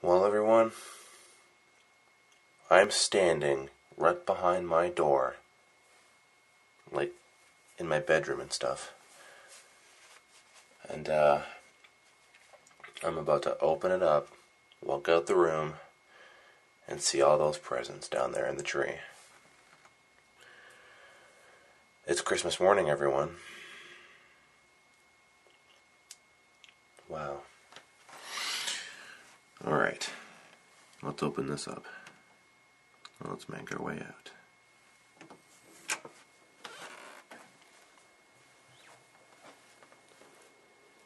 Well, everyone, I'm standing right behind my door, like in my bedroom and stuff. And I'm about to open it up, walk out the room, and see all those presents down there in the tree. It's Christmas morning, everyone. Wow. Alright, let's open this up. Let's make our way out.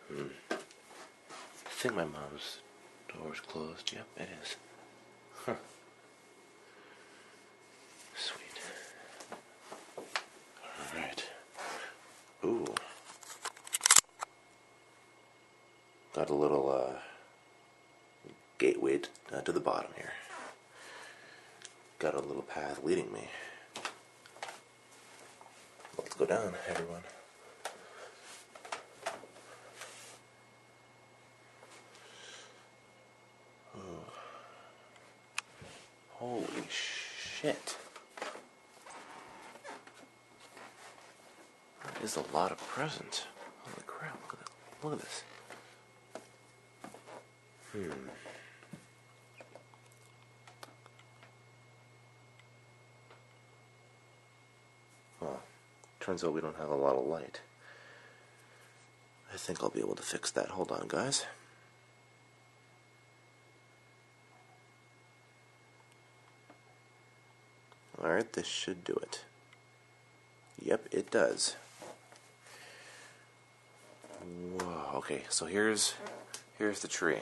I think my mom's door's closed. Yep, it is. Huh. Sweet. Alright. Ooh. Got a little gateway to the bottom here. Got a little path leading me. Let's go down, everyone. Ooh. Holy shit. That is a lot of presents. Holy crap, look at that. Look at this. Well, turns out we don't have a lot of light. I think I'll be able to fix that. Hold on, guys. Alright, this should do it. Yep, it does. Whoa, okay, so here's the tree.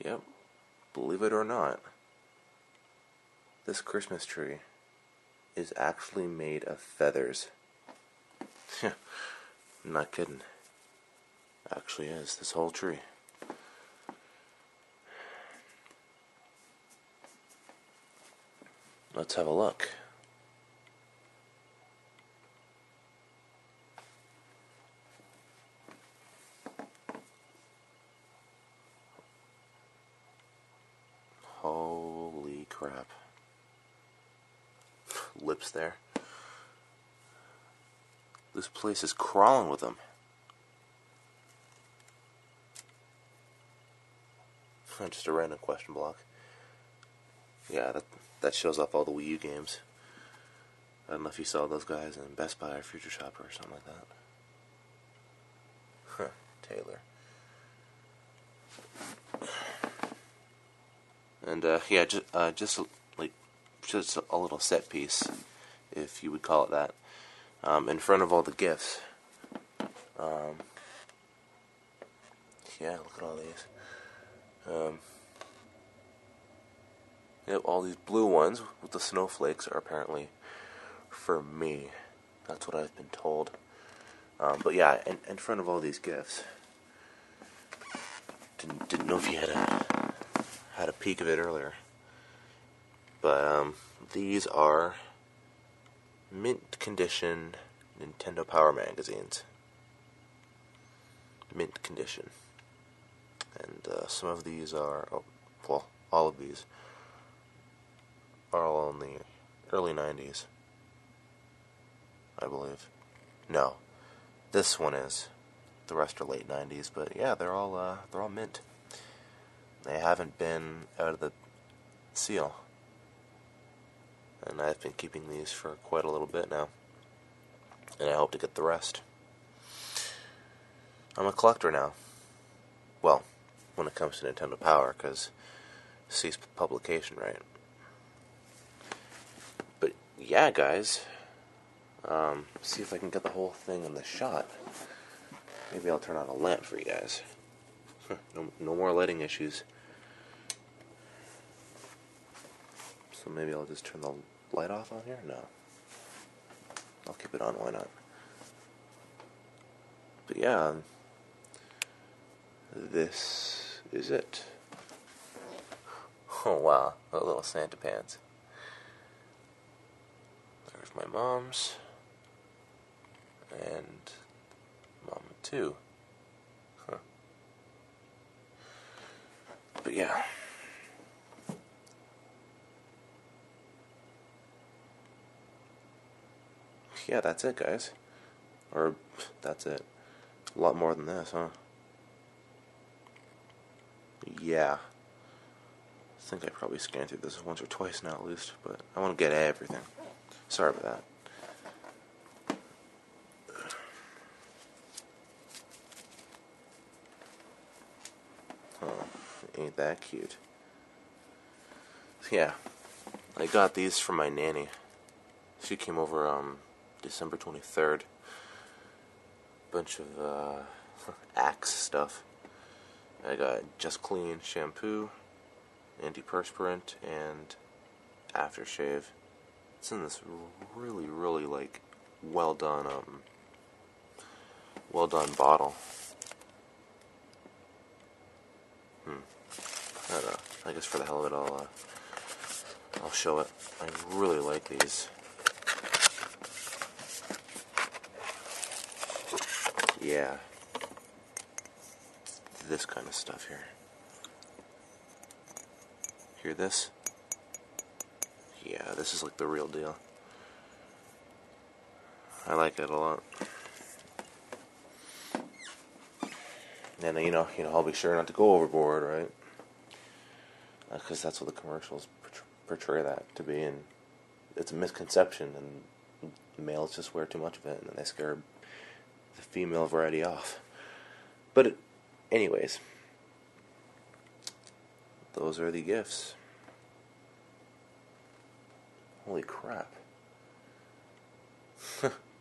Yep, believe it or not, this Christmas tree is actually made of feathers. I'm not kidding. Actually is, this whole tree. Let's have a look. Holy crap. Lips there. This place is crawling with them. Just a random question block. Yeah, that shows off all the Wii U games. I don't know if you saw those guys in Best Buy or Future Shopper or something like that. Huh, Taylor. And yeah, just a little set piece, if you would call it that, in front of all the gifts. Yeah, look at all these. Yep, all these blue ones with the snowflakes are apparently for me. That's what I've been told. But yeah, in front of all these gifts. Didn't know if you had a peek of it earlier. But these are mint condition Nintendo Power magazines. Mint condition. And some of these are, all of these are all in the early 90s, I believe. No, this one is. The rest are late 90s, but yeah, they're all mint. They haven't been out of the seal. And I've been keeping these for quite a little bit now. And I hope to get the rest. I'm a collector now. Well, when it comes to Nintendo Power, because cease publication, right? But yeah, guys. See if I can get the whole thing in the shot. Maybe I'll turn on a lamp for you guys. No more lighting issues. So maybe I'll just turn the light off on here? No. I'll keep it on, why not? But yeah, this is it. Oh wow, a little Santa pants. There's my mom's. And Mom too. Huh. But yeah. Yeah, that's it, guys. Or, that's it. A lot more than this, huh? Yeah. I think I probably scanned through this once or twice now at least, but I want to get everything. Sorry about that. Oh, ain't that cute. Yeah, I got these from my nanny. She came over December 23rd. Bunch of Axe stuff. I got Just Clean shampoo, antiperspirant, and aftershave. It's in this really, really like well done bottle. I don't know. I guess for the hell of it, I'll show it. I really like these. Yeah. This kind of stuff here. Hear this? Yeah, this is like the real deal. I like it a lot. And I'll be sure not to go overboard, right? Because that's what the commercials portray that to be, and it's a misconception, and males just wear too much of it, and then they scare the female variety off. But anyways, those are the gifts. Holy crap.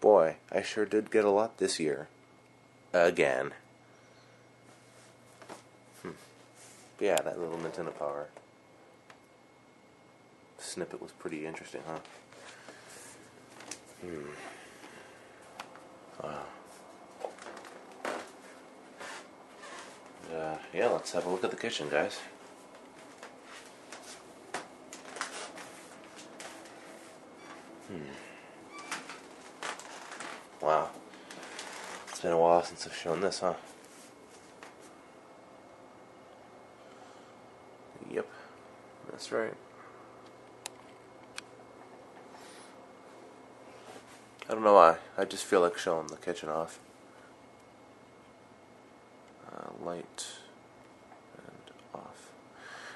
Boy, I sure did get a lot this year. Again. Yeah, that little Nintendo Power snippet was pretty interesting, huh? Wow. Yeah, let's have a look at the kitchen, guys. Wow. It's been a while since I've shown this, huh? Yep. That's right. I don't know why. I just feel like showing the kitchen off. Light and off.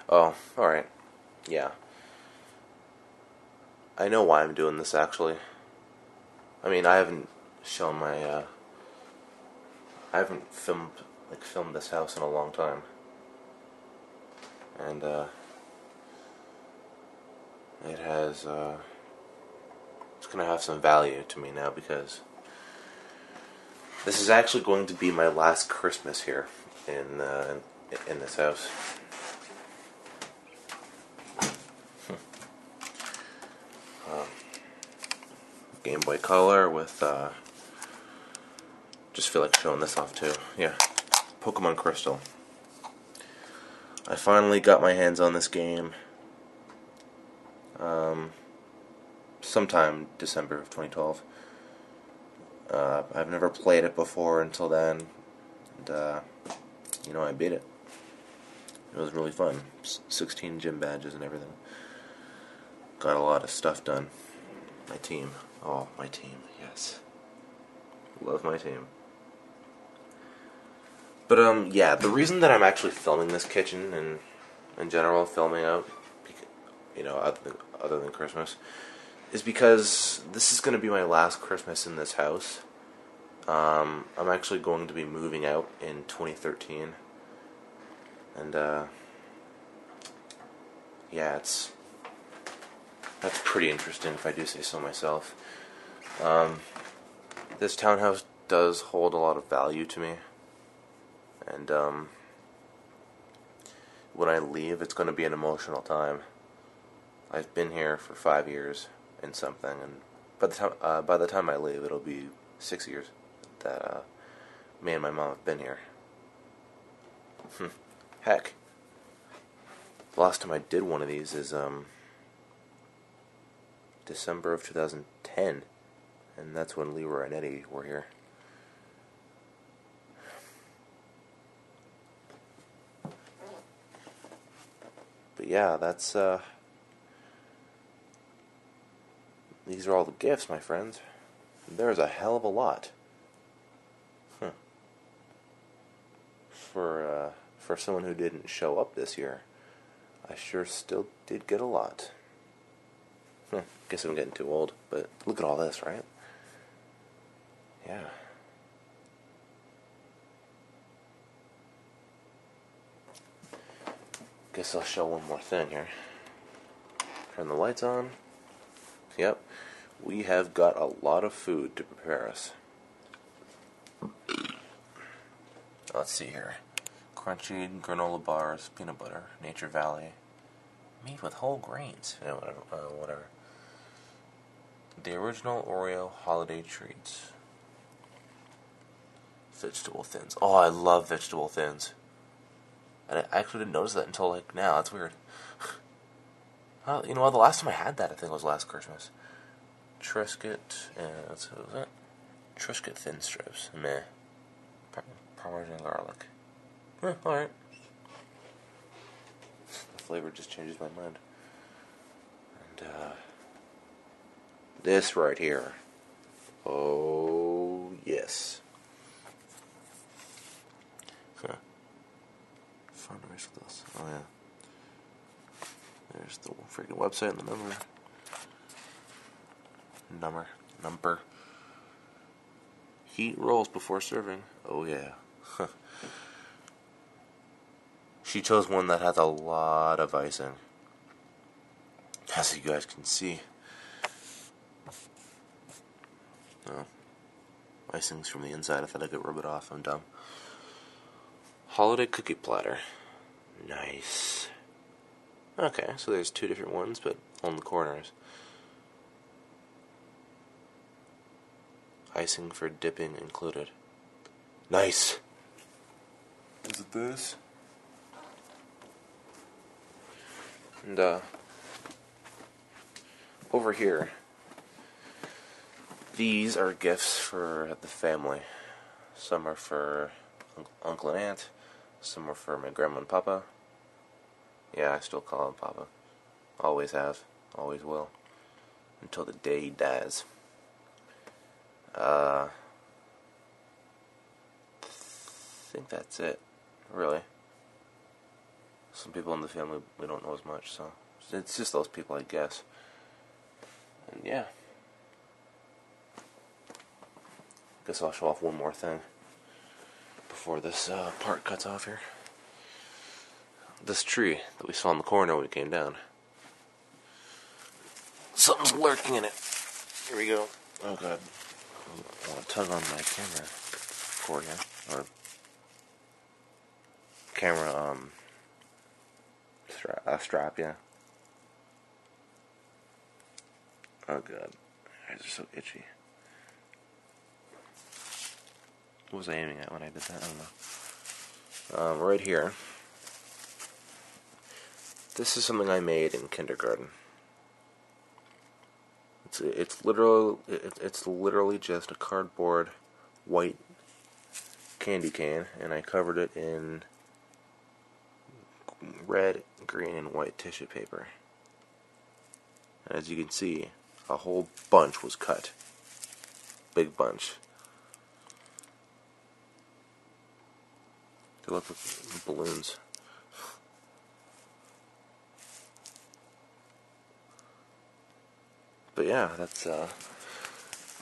Oh, alright. Yeah. I know why I'm doing this, actually. I mean, I haven't shown my, I haven't filmed this house in a long time. And, it has, it's gonna have some value to me now, because this is actually going to be my last Christmas here in this house. Game Boy Color with, just feel like showing this off too. Yeah, Pokemon Crystal. I finally got my hands on this game sometime December of 2012. I've never played it before until then, and I beat it. It was really fun. 16 gym badges and everything. Got a lot of stuff done. My team. Oh, my team, yes. Love my team. But, yeah, the reason that I'm actually filming this kitchen and, in general, filming out, other than Christmas, is because this is going to be my last Christmas in this house. I'm actually going to be moving out in 2013. And, yeah, that's pretty interesting if I do say so myself. This townhouse does hold a lot of value to me. And, when I leave, it's going to be an emotional time. I've been here for 5 years and something, and by the time I leave, it'll be 6 years that me and my mom have been here. Heck, the last time I did one of these is December of 2010, and that's when Leroy and Eddie were here. yeah, that's, these are all the gifts, my friends. There's a hell of a lot. Huh. For someone who didn't show up this year, I sure still did get a lot. Guess I'm getting too old, but look at all this, right? Yeah. Guess I'll show one more thing here. Turn the lights on. Yep. We have got a lot of food to prepare us. Let's see here. Crunchy granola bars, peanut butter, Nature Valley, made with whole grains. Yeah, whatever. The original Oreo holiday treats. Vegetable thins. Oh, I love vegetable thins. And I actually didn't notice that until like now. That's weird. Well, you know what? The last time I had that, I think, was last Christmas. Triscuit, and what was that? Triscuit thin strips. Meh. Parmesan garlic. Alright. The flavor just changes my mind. And, this right here. Oh, yes. Huh. Fundraise with us. Oh, yeah. There's the freaking website and the number. Heat rolls before serving. Oh, yeah. She chose one that has a lot of icing, as you guys can see. Oh, icing's from the inside. I thought I could rub it off. I'm dumb. Holiday cookie platter. Nice. Okay, so there's two different ones, but on the corners. Icing for dipping included. Nice. Is it this? And, over here, these are gifts for the family. Some are for Uncle and Aunt. Some are for my grandma and papa. Yeah, I still call him Papa. Always have. Always will. Until the day he dies. I think that's it. Really. Some people in the family we don't know as much, so it's just those people, I guess. And yeah. Guess I'll show off one more thing before this part cuts off here. This tree that we saw in the corner when we came down. Something's lurking in it. Here we go. Oh god. I want to tug on my camera cord here. Or camera, strap, yeah. Oh god. My eyes are so itchy. What was I aiming at when I did that? I don't know. Right here. This is something I made in kindergarten. It's literally just a cardboard white candy cane, and I covered it in red, green, and white tissue paper. As you can see, a whole bunch was cut. Big bunch. They look like balloons. But yeah, that's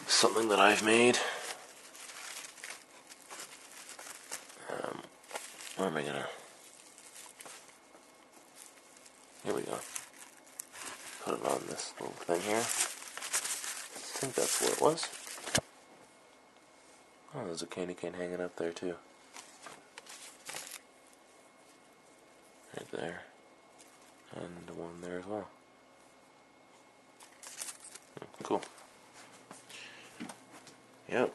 something that I've made. Where am I gonna? Here we go. Put it on this little thing here. I think that's what it was. Oh, there's a candy cane hanging up there too. Right there. And the one there as well. Cool. Yep.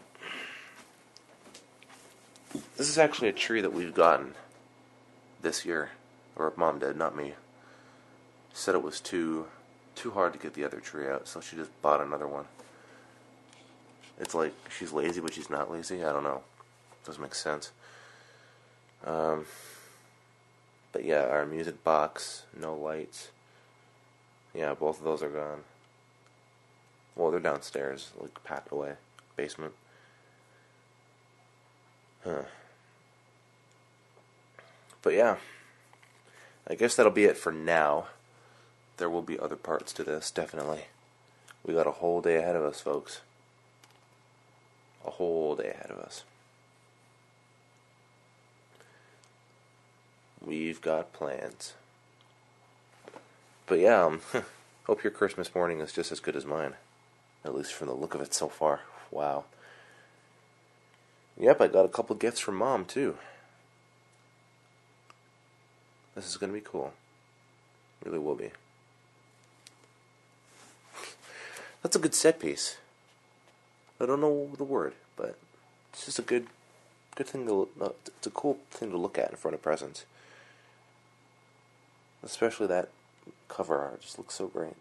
This is actually a tree that we've gotten this year. Or Mom did, not me. She said it was too hard to get the other tree out, so she just bought another one. It's like she's lazy, but she's not lazy. I don't know. Doesn't make sense. But But yeah, our music box, no lights. Yeah, both of those are gone. Well, they're downstairs, like packed away. Basement. Huh. But yeah, I guess that'll be it for now. There will be other parts to this, definitely. We got a whole day ahead of us, folks. A whole day ahead of us. We've got plans. But yeah, hope your Christmas morning is just as good as mine. At least from the look of it so far. Wow. Yep, I got a couple gifts from Mom, too. This is going to be cool. Really will be. That's a good set piece. I don't know the word, but it's just a good thing to. It's a cool thing to look at in front of presents. Especially that cover art just looks so great.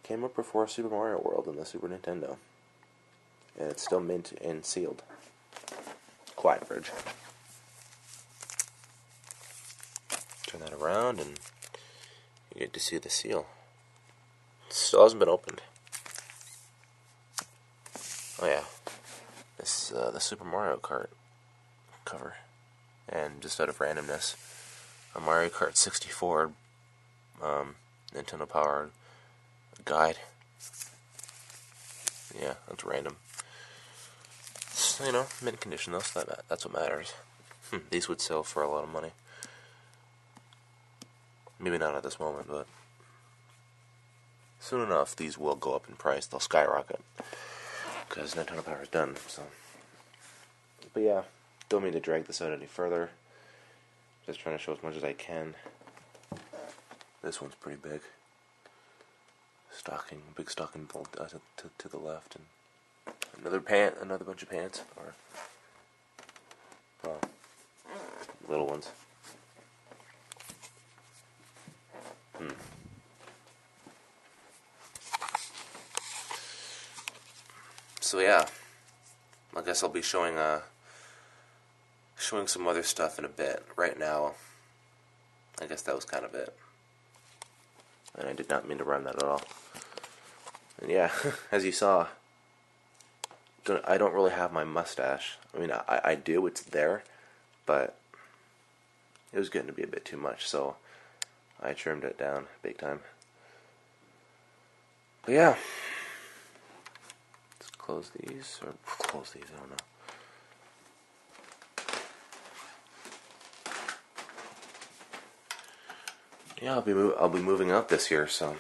Came up before Super Mario World in the Super Nintendo, and it's still mint and sealed. Quiet fridge. Turn that around, and you get to see the seal. It still hasn't been opened. Oh yeah, this is the Super Mario Kart cover, and just out of randomness, a Mario Kart 64 Nintendo Power guide. Yeah, that's random. It's, mint condition though, so that's what matters. These would sell for a lot of money. Maybe not at this moment, but soon enough these will go up in price. They'll skyrocket. Because Nintendo Power is done, so. But yeah, don't mean to drag this out any further. Just trying to show as much as I can. This one's pretty big. Big stocking to the left, and another bunch of pants, or well, little ones. So yeah, I guess I'll be showing some other stuff in a bit. Right now, I guess that was kind of it. And I did not mean to run that at all. And yeah, as you saw, I don't really have my mustache. I mean, I do, it's there, but it was getting to be a bit too much, so I trimmed it down big time. But yeah, let's close these, I don't know. Yeah, I'll be moving out this year, so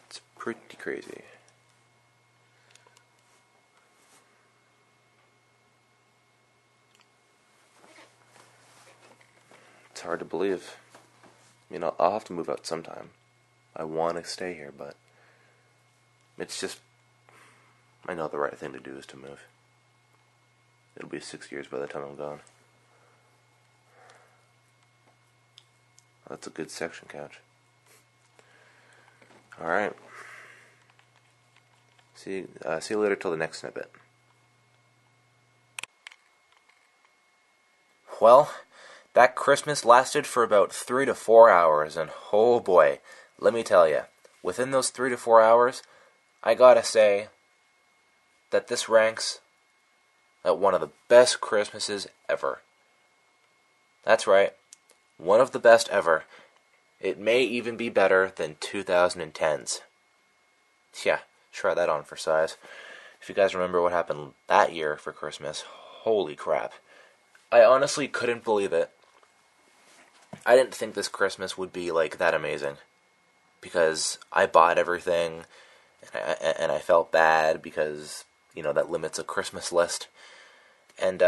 it's pretty crazy. It's hard to believe. I'll have to move out sometime. I want to stay here, but it's just, I know the right thing to do is to move. It'll be 6 years by the time I'm gone. That's a good section couch. Alright. See you later till the next snippet. Well, that Christmas lasted for about 3 to 4 hours, and oh boy, let me tell you, within those 3 to 4 hours, I gotta say that this ranks at one of the best Christmases ever. That's right. One of the best ever. It may even be better than 2010's. Yeah, try that on for size. If you guys remember what happened that year for Christmas, holy crap. I honestly couldn't believe it. I didn't think this Christmas would be like that amazing. Because I bought everything, and I felt bad because, that limits a Christmas list. And,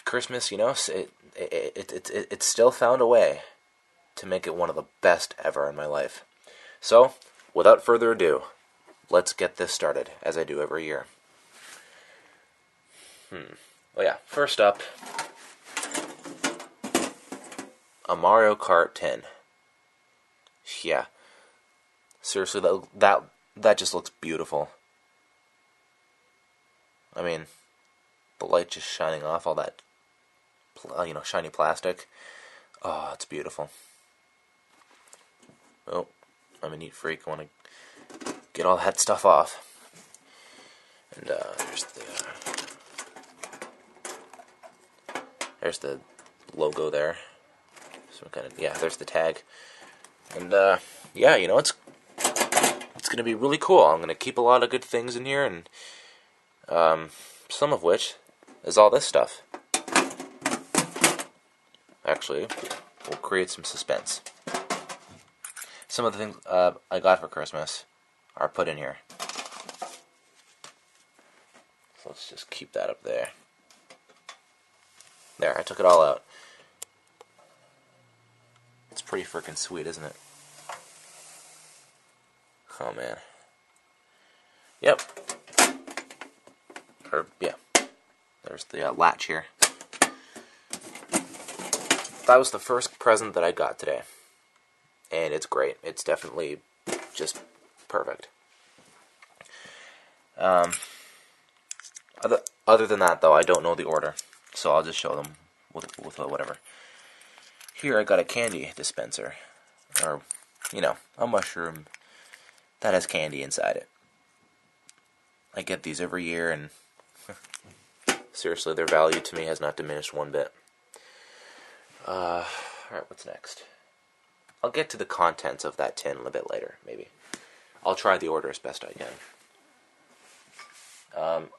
Christmas, it still found a way to make it one of the best ever in my life. So, without further ado, let's get this started, as I do every year. Oh yeah, first up, a Mario Kart 10. Yeah, seriously, that just looks beautiful. I mean, the light just shining off all that, shiny plastic. Oh, it's beautiful. Oh, I'm a neat freak. I want to get all that stuff off. And there's the logo there. Some kind of, there's the tag. And it's gonna be really cool. I'm gonna keep a lot of good things in here, and some of which is all this stuff. Actually, we'll create some suspense. Some of the things I got for Christmas are put in here. So let's just keep that up there. There, I took it all out. It's pretty freaking sweet, isn't it? Oh, man. Yep. There's the latch here. That was the first present that I got today. And it's great. It's definitely just perfect. Other than that, though, I don't know the order. So I'll just show them with whatever. Here I got a candy dispenser. Or, a mushroom that has candy inside it. I get these every year, and seriously, their value to me has not diminished one bit. Alright, what's next? I'll get to the contents of that tin a bit later, maybe. I'll try the order as best I can.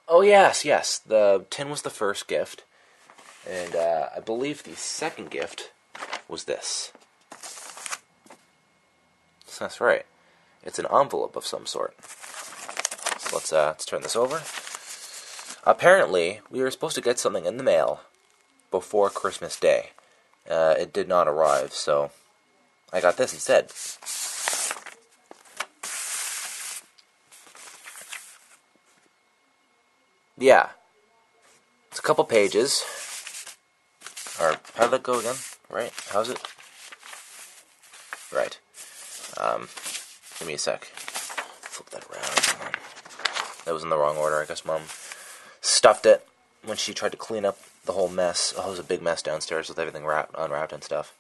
Oh yes, the tin was the first gift, and I believe the second gift was this. So that's right. It's an envelope of some sort. So let's turn this over. Apparently, we were supposed to get something in the mail before Christmas Day. It did not arrive, so I got this instead. Yeah. It's a couple pages. Or, how did that go again? Right? How's it? Right. Give me a sec. Flip that around. That was in the wrong order. I guess Mom stuffed it when she tried to clean up the whole mess. Oh, it was a big mess downstairs with everything unwrapped and stuff.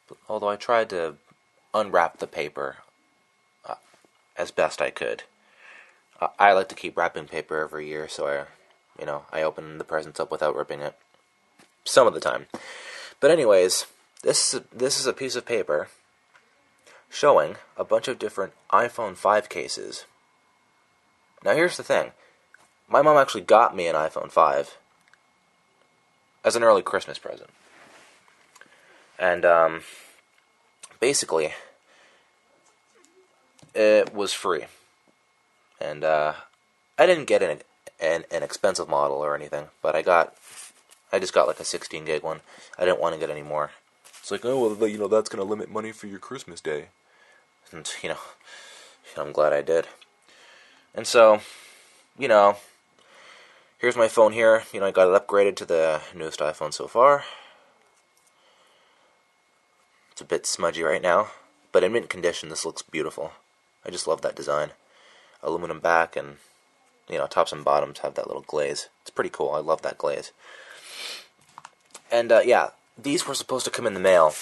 But, although I tried to unwrap the paper as best I could. I like to keep wrapping paper every year, so I open the presents up without ripping it. Some of the time. But anyways, this is a piece of paper showing a bunch of different iPhone 5 cases. Now here's the thing. My mom actually got me an iPhone 5 as an early Christmas present. And basically, it was free. And I didn't get an expensive model or anything, but I just got like a 16 gig one. I didn't want to get any more. It's like, oh, well, that's going to limit money for your Christmas Day. And, I'm glad I did. And so, here's my phone here. I got it upgraded to the newest iPhone so far. It's a bit smudgy right now, but in mint condition, this looks beautiful. I just love that design. Aluminum back and, tops and bottoms have that little glaze. It's pretty cool. I love that glaze. And, these were supposed to come in the mail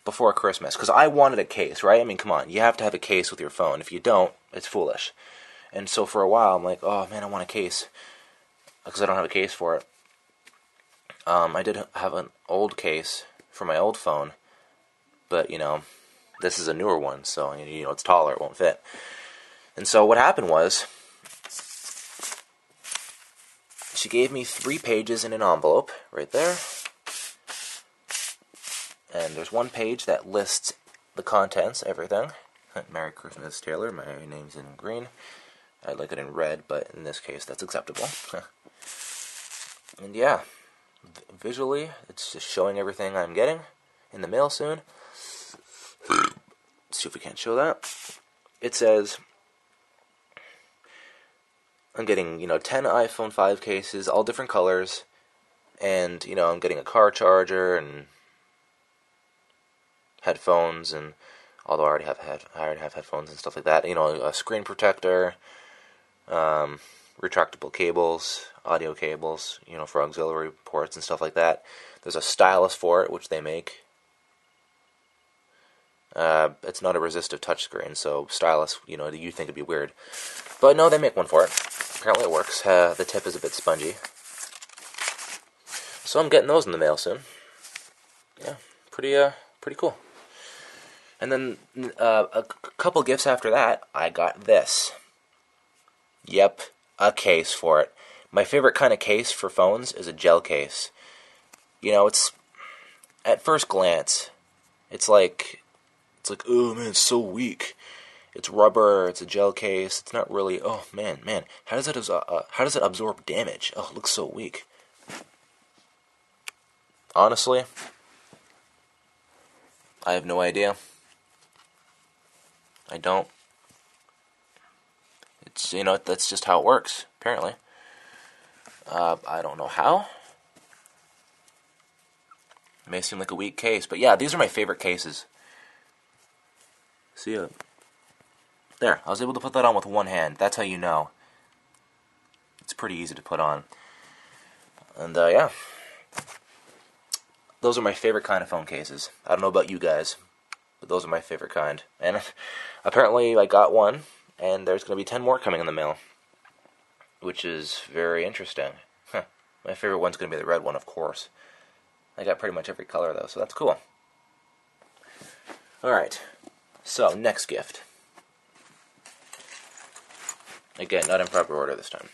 before Christmas, because I wanted a case, right? I mean, come on, you have to have a case with your phone. If you don't, it's foolish. And so for a while, I'm like, oh man, I want a case, because I don't have a case for it. I did have an old case for my old phone, but, this is a newer one, so, it's taller, it won't fit. And so what happened was, she gave me 3 pages in an envelope, right there. And there's one page that lists the contents, everything. Merry Christmas, Taylor. My name's in green. I'd like it in red, but in this case, that's acceptable. And yeah, visually, it's just showing everything I'm getting in the mail soon. Let's see if we can't show that. It says, I'm getting, 10 iPhone 5 cases, all different colors, and, I'm getting a car charger, and headphones, and although I already have headphones and stuff like that, a screen protector, retractable cables, audio cables, for auxiliary ports and stuff like that. There's a stylus for it, which they make. It's not a resistive touchscreen, so stylus, you think it'd be weird. But no, they make one for it. Apparently it works. The tip is a bit spongy. So I'm getting those in the mail soon. Yeah, pretty cool. And then a couple gifts after that, I got this. Yep, a case for it. My favorite kind of case for phones is a gel case. It's, at first glance, it's like, oh man, it's so weak. It's rubber, it's a gel case, it's not really, oh man, how does it absorb damage? Oh, it looks so weak. Honestly, I have no idea. I don't. It's, that's just how it works, apparently. I don't know how. It may seem like a weak case, but yeah, these are my favorite cases. See ya. There, I was able to put that on with one hand. That's how you know. It's pretty easy to put on. And, yeah. Those are my favorite kind of phone cases. I don't know about you guys, but those are my favorite kind. And apparently I got one, and there's going to be 10 more coming in the mail, which is very interesting. My favorite one's going to be the red one, of course. I got pretty much every color, though, so that's cool. Alright, so next gift. Again, not in proper order this time.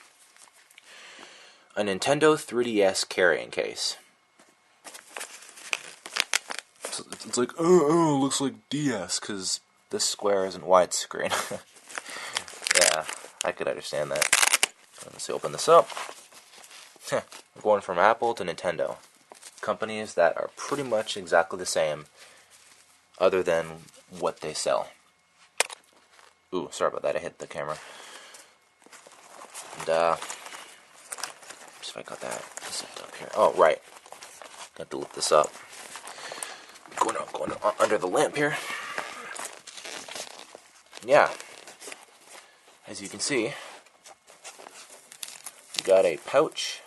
A Nintendo 3DS carrying case. It's like, oh, looks like DS, because this square isn't widescreen. Yeah, I could understand that. Let's open this up. We're going from Apple to Nintendo. Companies that are pretty much exactly the same, other than what they sell. Ooh, sorry about that, I hit the camera. And, see if I got that zipped up here. Oh, right. Got to lift this up. Going under the lamp here. Yeah. As you can see, you got a pouch.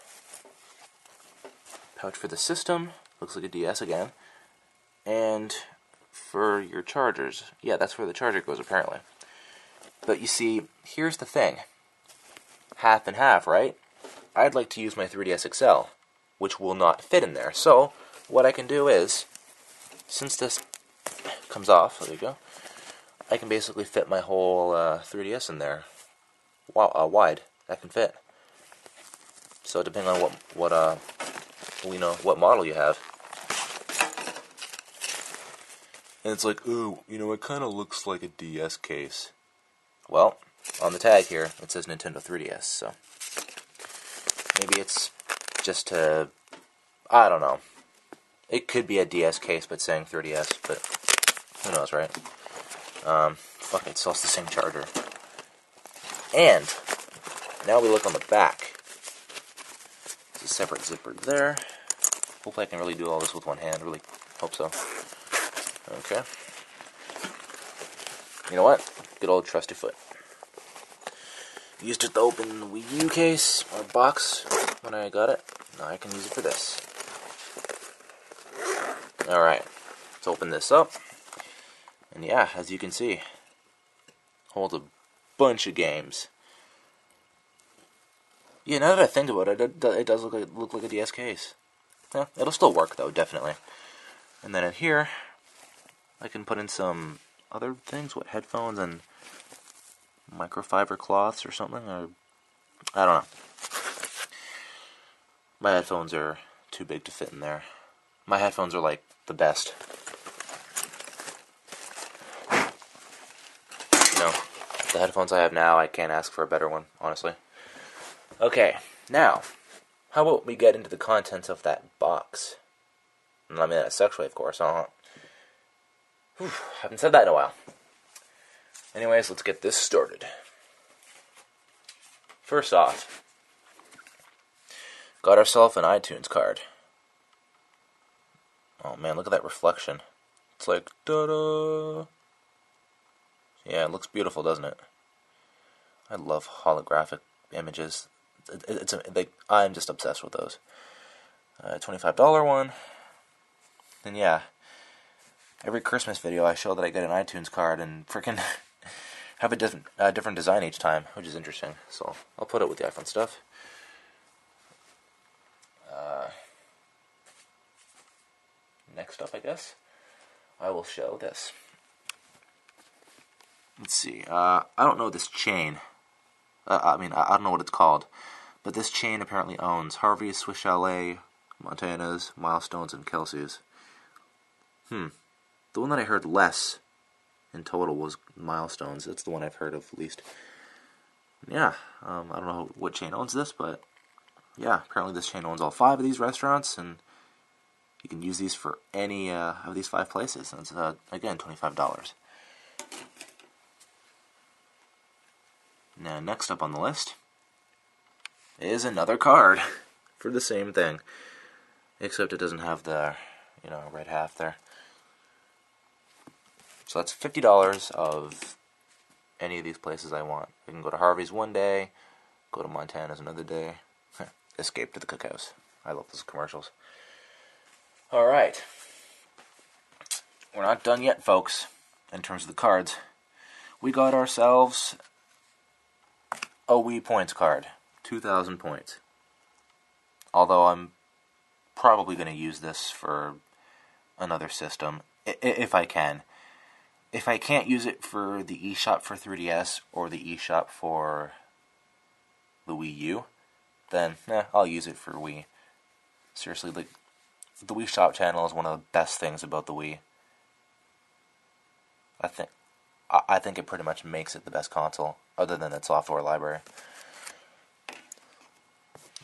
Pouch for the system. Looks like a DS again. And for your chargers. Yeah, that's where the charger goes, apparently. But you see, here's the thing. Half and half, right? I'd like to use my 3DS XL, which will not fit in there. So, what I can do is, since this comes off, there you go, I can basically fit my whole 3DS in there. Wow, wide. That can fit. So, depending on what model you have. And it's like, ooh, it kind of looks like a DS case. Well, on the tag here, it says Nintendo 3DS, so maybe it's just I don't know. It could be a DS case, but saying 3DS, but who knows, right? Fuck, it sells the same charger. And now we look on the back. There's a separate zipper there. Hopefully I can really do all this with one hand. Really hope so. Okay. You know what? Good old trusty foot. Used it to open the Wii U case, or box, when I got it. Now I can use it for this. Alright, let's open this up. And yeah, as you can see, holds a bunch of games. Yeah, now that I think about it, it does look like a DS case. Yeah, it'll still work though, definitely. And then in here, I can put in some other things, what, headphones and microfiber cloths or something, or I don't know. My headphones are too big to fit in there. My headphones are like the best. The headphones I have now, I can't ask for a better one, honestly. Okay, now, how about we get into the contents of that box? And I mean that sexually, of course. Haven't said that in a while. Anyways, let's get this started. First off, got ourselves an iTunes card. Oh man, look at that reflection. It's like, da-da! Yeah, it looks beautiful, doesn't it? I love holographic images. I'm just obsessed with those. $25 one. And yeah, every Christmas video I show that I get an iTunes card and freaking have a different design each time, which is interesting. So I'll put it with the iPhone stuff. Next up, I guess, I will show this. Let's see. I don't know this chain. I don't know what it's called, but this chain apparently owns Harvey's, Swiss Chalet, Montana's, Milestones, and Kelsey's. The one that I heard less in total was Milestones. That's the one I've heard of least. Yeah, I don't know what chain owns this, but yeah, apparently this chain owns all 5 of these restaurants, and you can use these for any of these 5 places. And it's, again, $25. Now, next up on the list is another card for the same thing, except it doesn't have the, red half there. So that's $50 of any of these places I want. I can go to Harvey's one day, go to Montana's another day, escape to the cookhouse. I love those commercials. Alright. We're not done yet, folks, in terms of the cards. We got ourselves a Wii points card. 2,000 points. Although I'm probably going to use this for another system, if I can. If I can't use it for the eShop for 3DS or the eShop for the Wii U, then I'll use it for Wii. Seriously, the Wii Shop channel is one of the best things about the Wii. I think it pretty much makes it the best console, other than its software library.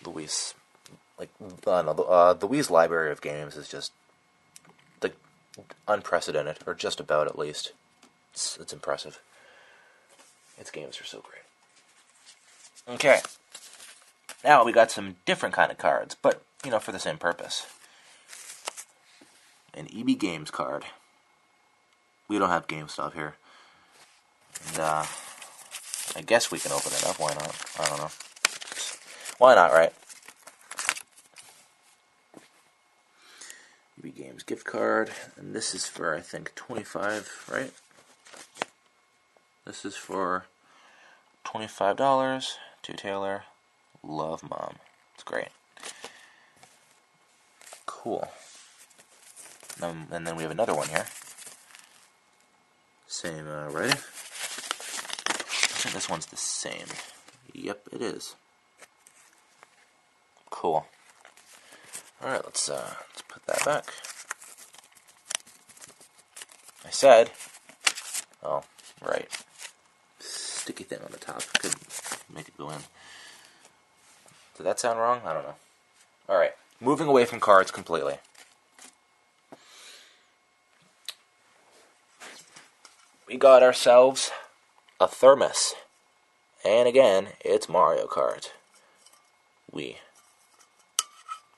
The Wii's the Wii's library of games is just unprecedented, or just about at least. It's impressive. Its games are so great. Okay, now we got some different kind of cards, but for the same purpose. An EB Games card. We don't have GameStop here. And, I guess we can open it up. Why not? I don't know. Why not, right? EB Games gift card. And this is for, I think, $25, right? This is for $25 to Taylor. Love, Mom. It's great. Cool. And then we have another one here. Same writing. I think this one's the same. Yep, it is. Cool. Alright, let's put that back. I said... Oh, right. Sticky thing on the top. Could make it go in. Did that sound wrong? I don't know. Alright, moving away from cards completely. We got ourselves a thermos. And again, it's Mario Kart Wii.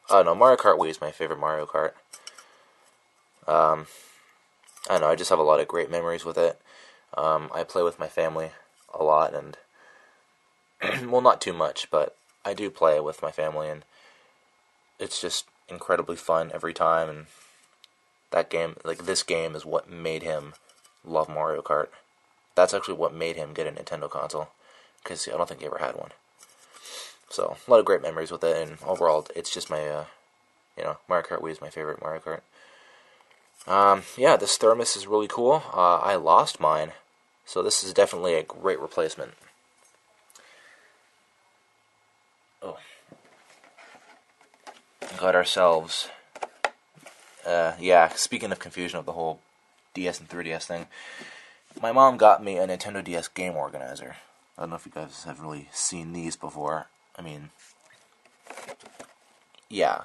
Oh no, Mario Kart Wii is my favorite Mario Kart. I don't know, I just have a lot of great memories with it. I play with my family a lot, and well, not too much, but I do play with my family, and it's just incredibly fun every time. And that game, this game, is what made him love Mario Kart. That's actually what made him get a Nintendo console, because I don't think he ever had one. So, a lot of great memories with it, and overall, it's just my, Mario Kart Wii is my favorite Mario Kart. Yeah, this thermos is really cool. I lost mine, so this is definitely a great replacement. Oh. Got ourselves, speaking of confusion of the whole DS and 3DS thing, my mom got me a Nintendo DS game organizer. I don't know if you guys have really seen these before. I mean, yeah,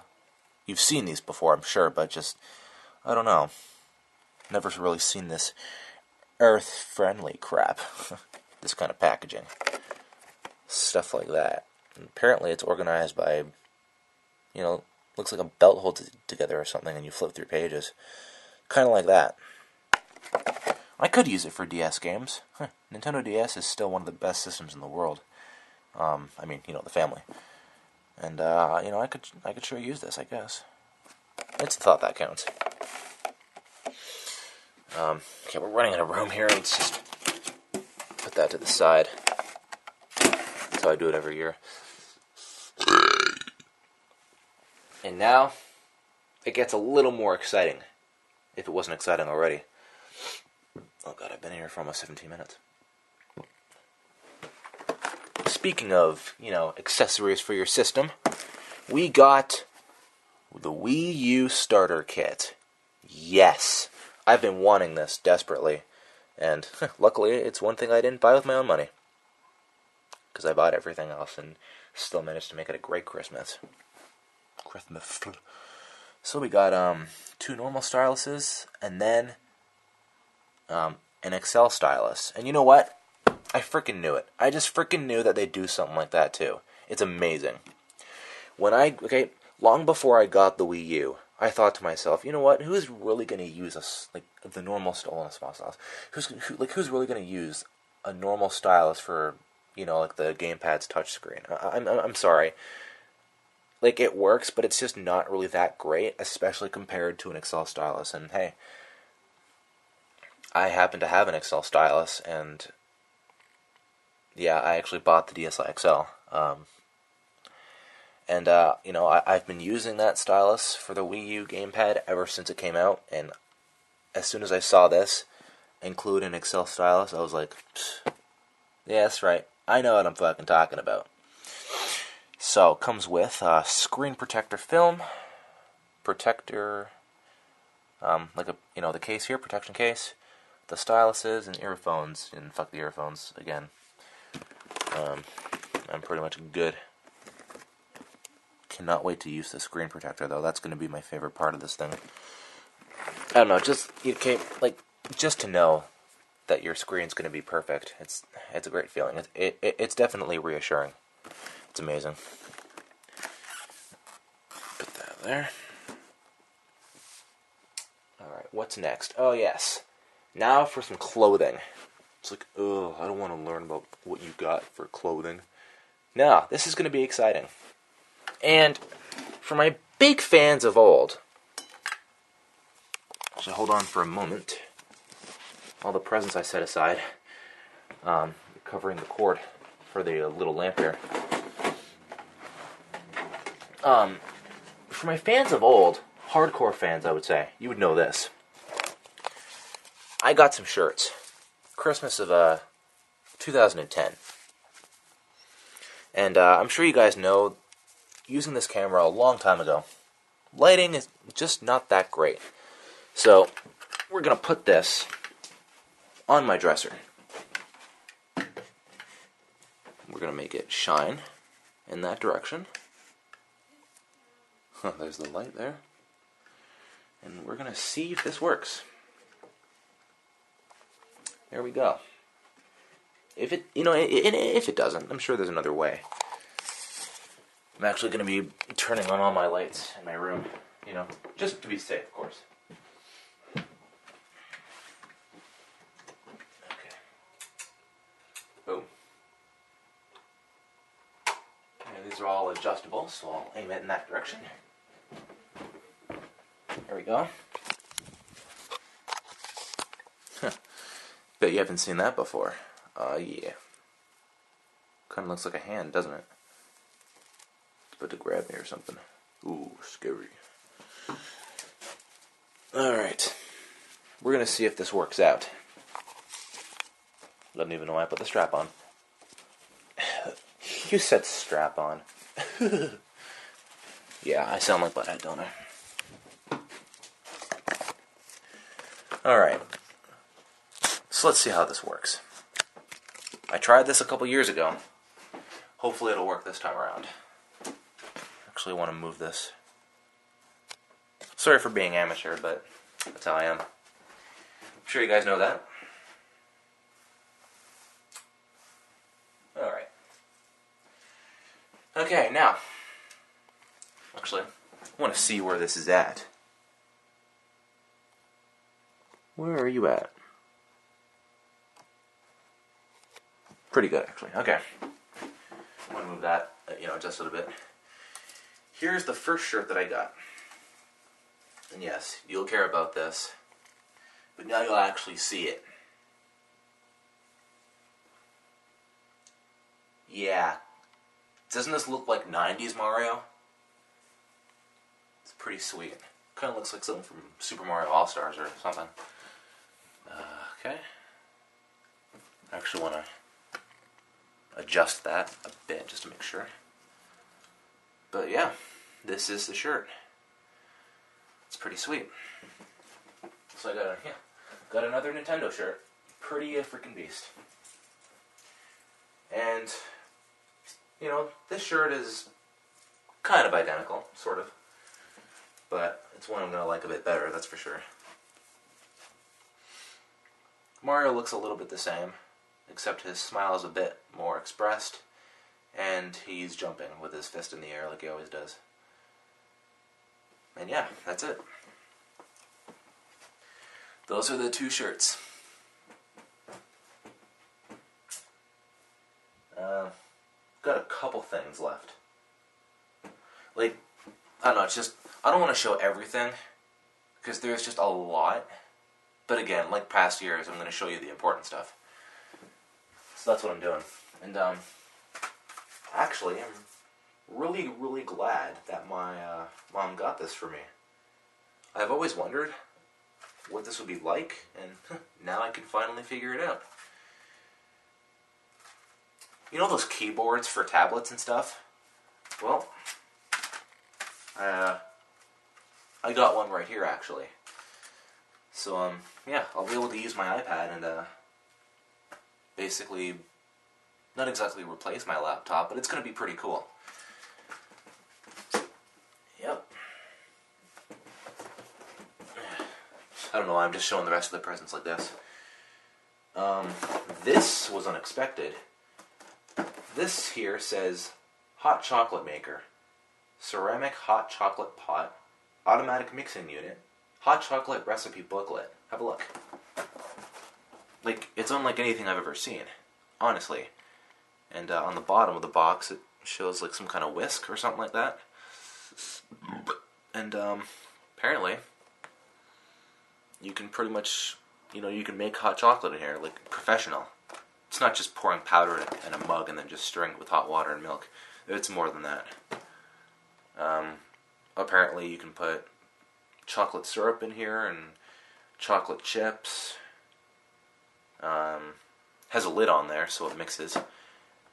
you've seen these before, I'm sure, but just, I don't know. Never really seen this earth-friendly crap. This kind of packaging. Stuff like that. And apparently it's organized by, looks like a belt holds together or something, and you flip through pages. Kind of like that. I could use it for DS games. Nintendo DS is still one of the best systems in the world. I mean, the family. And I could sure use this, I guess. It's the thought that counts. Okay, we're running out of room here. Let's just put that to the side. That's how I do it every year. And now, it gets a little more exciting, if it wasn't exciting already. Oh god, I've been here for almost 17 minutes. Speaking of, accessories for your system, we got the Wii U starter kit. Yes, I've been wanting this desperately, and luckily it's one thing I didn't buy with my own money, because I bought everything else and still managed to make it a great Christmas. So we got 2 normal styluses, and then an Excel stylus. And you know what? I freaking knew it. I just freaking knew that they'd do something like that too. It's amazing. Long before I got the Wii U, I thought to myself, you know what? Who's really going to use the normal stylus? Who's really going to use a normal stylus for the gamepad's touchscreen? I'm sorry. It works, but it's just not really that great, especially compared to an Excel stylus. And hey, I happen to have an Excel stylus, and yeah, I actually bought the DSi XL. I've been using that stylus for the Wii U gamepad ever since it came out, and as soon as I saw this include an Excel stylus, I was like, yeah, that's right. I know what I'm fucking talking about. So, it comes with screen protector film, protector, the case here, protection case, the styluses, and earphones, and fuck the earphones again. I'm pretty much good. Cannot wait to use the screen protector, though. That's going to be my favorite part of this thing. I don't know, just to know that your screen's going to be perfect. It's a great feeling. It's definitely reassuring. It's amazing. Put that there. Alright, what's next? Oh, yes. Now for some clothing. It's like, ugh, I don't want to learn about what you got for clothing. No, this is going to be exciting. And for my big fans of old, so hold on for a moment. All the presents I set aside, covering the cord for the little lamp here. For my fans of old, hardcore fans, I would say, you would know this. I got some shirts. Christmas of 2010. And I'm sure you guys know, using this camera a long time ago, lighting is just not that great. So, we're going to put this on my dresser. We're going to make it shine in that direction. There's the light there. And we're going to see if this There we go. If it doesn't, I'm sure there's another way. I'm actually going to be turning on all my lights in my room, just to be safe, of course. Okay. Boom. And these are all adjustable, so I'll aim it in that direction. There we go. Bet you haven't seen that before. Yeah. Kind of looks like a hand, doesn't it? It's about to grab me or something. Ooh, scary. Alright. We're going to see if this works out. Don't even know why I put the strap on. You said strap on. Yeah, I sound like butthead, don't I? Alright. So let's see how this works. I tried this a couple years ago. Hopefully it'll work this time around. Actually, I want to move this. Sorry for being amateur, but that's how I am. I'm sure you guys know that. Alright. Okay, now. Actually, I want to see where this is at. Where are you at? Pretty good, actually. Okay. move that, adjust it a bit. Here's the first shirt that I got. And yes, you'll care about this, but now you'll actually see it. Yeah. Doesn't this look like 90s Mario? It's pretty sweet. Kind of looks like something from Super Mario All-Stars or something. Okay. I actually want to adjust that a bit just to make sure. But yeah, this is the shirt. It's pretty sweet. So I got another Nintendo shirt. Pretty freaking beast. And, this shirt is kind of identical, sort of. But it's one I'm going to like a bit better, that's for sure. Mario looks a little bit the same, except his smile is a bit more expressed, and he's jumping with his fist in the air like he always does. And yeah, that's it. Those are the two shirts. Got a couple things left. Like, I don't know, it's just, I don't want to show everything, because there's just a lot. But again, like past years, I'm going to show you the important stuff. So that's what I'm doing. And, actually, I'm really, really glad that my mom got this for me. I've always wondered what this would be like, and now I can finally figure it out. You know those keyboards for tablets and stuff? Well, I got one right here, actually. So, yeah, I'll be able to use my iPad and, basically, not exactly replace my laptop, but it's going to be pretty cool. Yep. I don't know why I'm just showing the rest of the presents like this. This was unexpected. This here says, hot chocolate maker, ceramic hot chocolate pot, automatic mixing unit, hot chocolate recipe booklet. Have a look. Like, it's unlike anything I've ever seen, honestly. And on the bottom of the box, it shows like some kind of whisk or something like that. And apparently, you can pretty much, you can make hot chocolate in here, like professional. It's not just pouring powder in a mug and then just stirring it with hot water and milk. It's more than that. Apparently you can put chocolate syrup in here and chocolate chips. Has a lid on there so it mixes.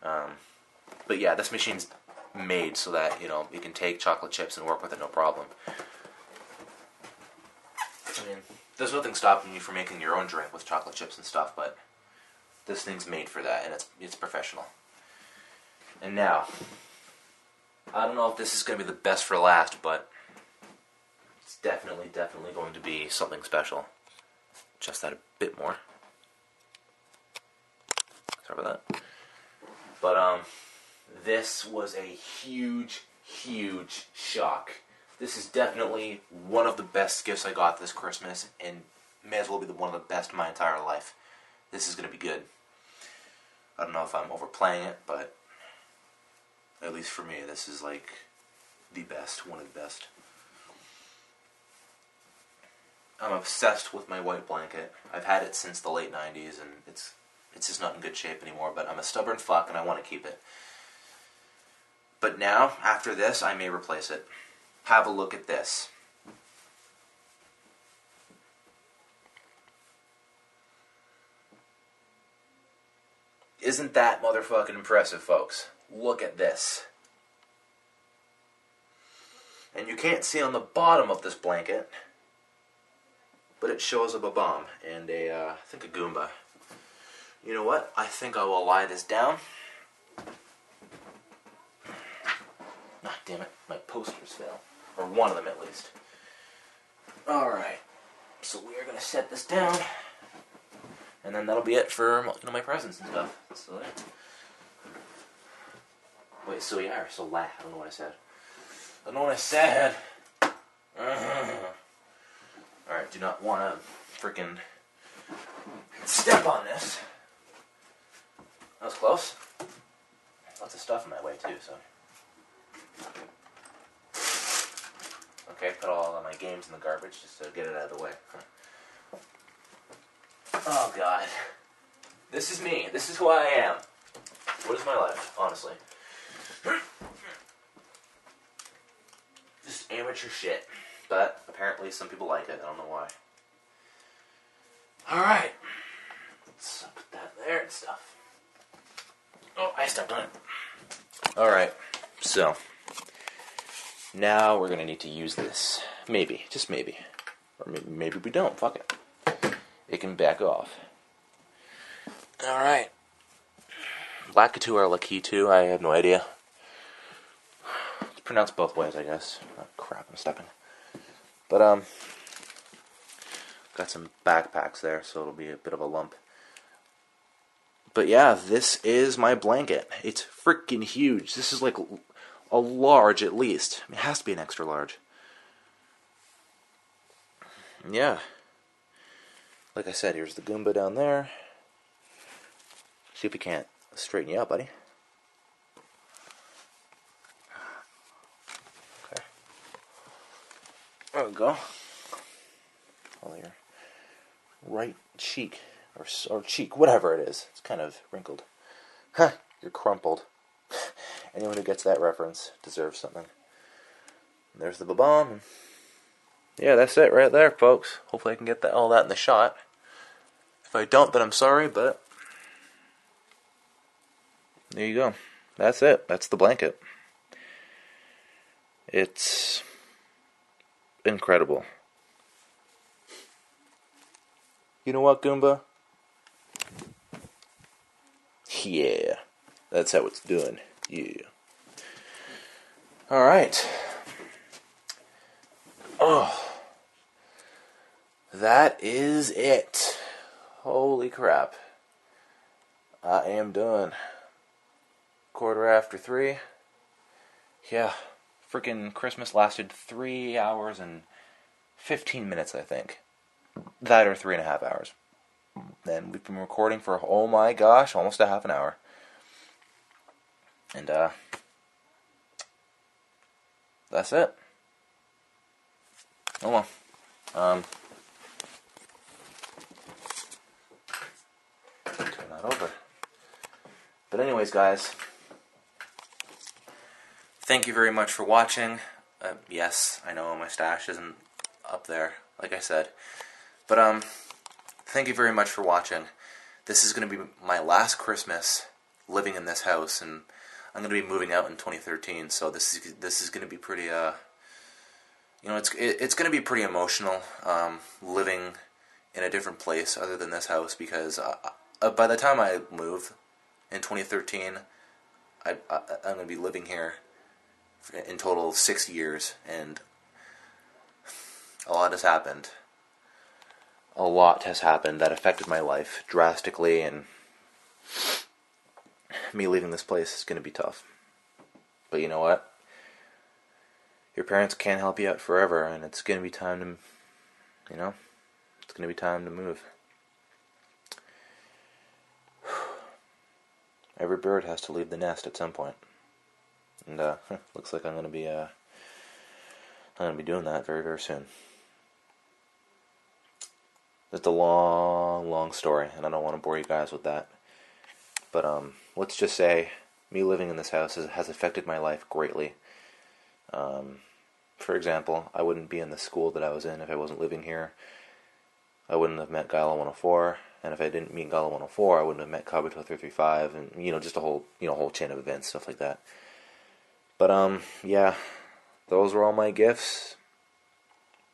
But yeah, this machine's made so that, you can take chocolate chips and work with it no problem. I mean, there's nothing stopping you from making your own drink with chocolate chips and stuff, but this thing's made for that, and it's professional. And now, I don't know if this is going to be the best for last, but it's definitely going to be something special. Adjust that a bit more. Sorry about that. But, this was a huge, huge shock. This is definitely one of the best gifts I got this Christmas, and may as well be one of the best in my entire life. This is going to be good. I don't know if I'm overplaying it, but at least for me, this is like the best, one of the best. I'm obsessed with my white blanket. I've had it since the late 90s, and it's just not in good shape anymore, but I'm a stubborn fuck, and I want to keep it. But now, after this, I may replace it. Have a look at this. Isn't that motherfucking impressive, folks? Look at this. And you can't see on the bottom of this blanket, but it shows up a bomb and I think a Goomba. You know what? I think I will lie this down. Ah, damn it. My posters fell. Or one of them, at least. Alright. So we are going to set this down. And then that'll be it for my presents and stuff. So there. Wait, so yeah, or so loud. I don't know what I said. I don't know what I said. Alright, do not want to freaking step on this. That was close. lots of stuff in my way too, so. Okay, put all of my games in the garbage just to get it out of the way. Oh God. This is me. This is who I am. What is my life, honestly? Just amateur shit. But apparently some people like it. I don't know why. Alright. Let's put that there and stuff. Oh, I stepped on it. Alright. So. Now we're going to need to use this. Maybe. Just maybe. Or maybe we don't. Fuck it. It can back off. Alright. Lakitu or Lakitu, I have no idea. It's pronounced both ways, I guess. Oh, crap, I'm stepping. But, got some backpacks there, so it'll be a bit of a lump. But yeah, this is my blanket. It's freaking huge. This is like a large at least. It has to be an extra large. Yeah. Like I said, here's the Goomba down there. See if we can't straighten you out, buddy. Okay. There we go. Well, your right cheek, or cheek, whatever it is. It's kind of wrinkled. Huh, you're crumpled. Anyone who gets that reference deserves something. And there's the ba-bomb. Yeah, that's it right there, folks. Hopefully I can get all that in the shot. If I don't, then I'm sorry, but there you go. That's it. That's the blanket. It's incredible. You know what, Goomba? Yeah. That's how it's done. Yeah. Alright. Oh. That is it. Holy crap. I am done. 3:15. Yeah. Freaking Christmas lasted 3 hours and 15 minutes, I think. That or 3.5 hours. And we've been recording for, oh my gosh, almost a half an hour. And, that's it. Oh well. Turn that over. But anyways, guys, thank you very much for watching. Yes, I know my stash isn't up there, like I said. But, thank you very much for watching. This is going to be my last Christmas living in this house, and I'm going to be moving out in 2013, so this is going to be pretty, you know, it's going to be pretty emotional, living in a different place other than this house, because by the time I move in 2013, I'm going to be living here in total 6 years, and a lot has happened. A lot has happened that affected my life drastically, and me leaving this place is going to be tough. But you know what? Your parents can't help you out forever, and it's going to be time to, you know, it's going to be time to move. Every bird has to leave the nest at some point. And looks like I'm going to be doing that very, very soon. It's a long, long story, and I don't want to bore you guys with that. But let's just say, me living in this house has affected my life greatly. For example, I wouldn't be in the school that I was in if I wasn't living here. I wouldn't have met Gala 104, and if I didn't meet Gala 104, I wouldn't have met Kabuto 335, and you know, just a whole chain of events, stuff like that. But yeah, those were all my gifts.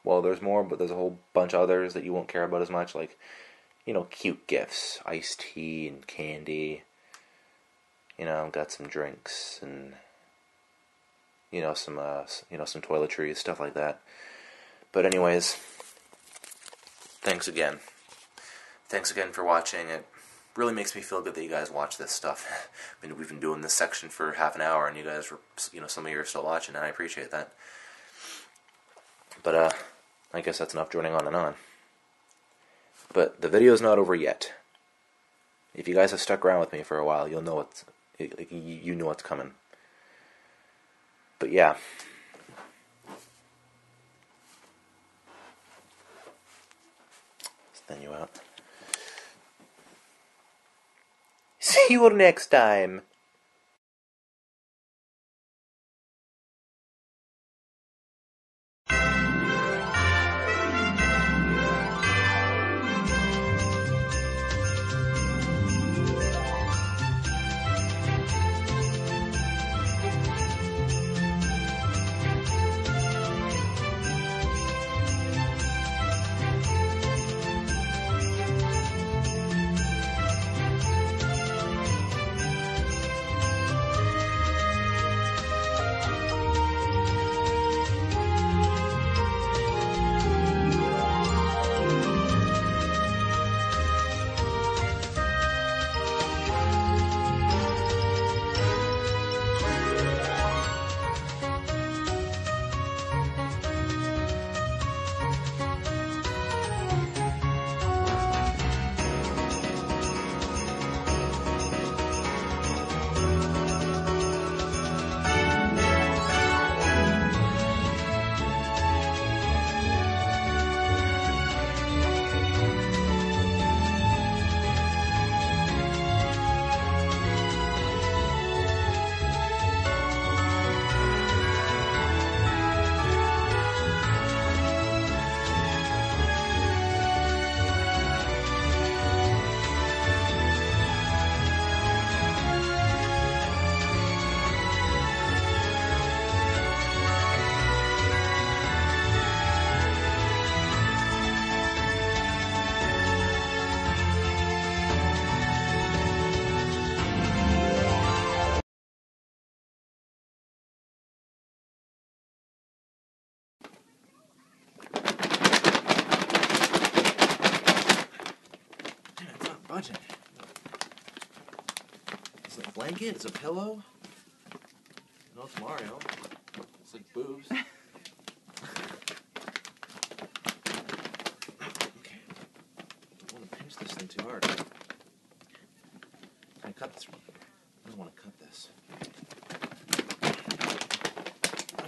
Well, there's more, but there's a whole bunch of others that you won't care about as much, like, you know, cute gifts, iced tea and candy. You know, got some drinks and some toiletries, stuff like that. But anyways, thanks again. Thanks again for watching. It really makes me feel good that you guys watch this stuff. I mean, we've been doing this section for half an hour, and you guys were, some of you are still watching, and I appreciate that. But, I guess that's enough droning on and on. But the video's not over yet. If you guys have stuck around with me for a while, you'll know Like you know what's coming. But yeah. Let's thin you out. See you next time. Budget. It's a blanket, it's a pillow. No, it's Mario. It's like boobs. Okay. Don't want to pinch this thing too hard. Can I cut this? I don't want to cut this.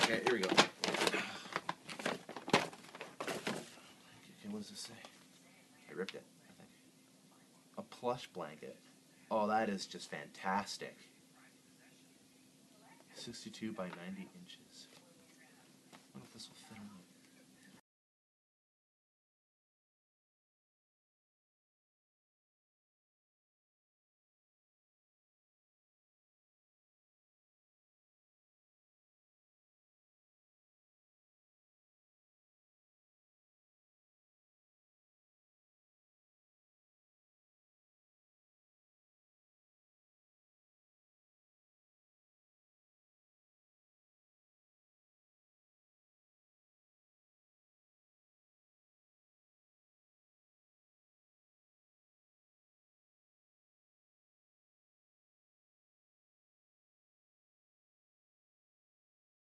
Okay, here we go. Okay, what does this say? I ripped it, I think. A plush blanket. Oh, that is just fantastic. 62 by 90 inches. I wonder if this will fit on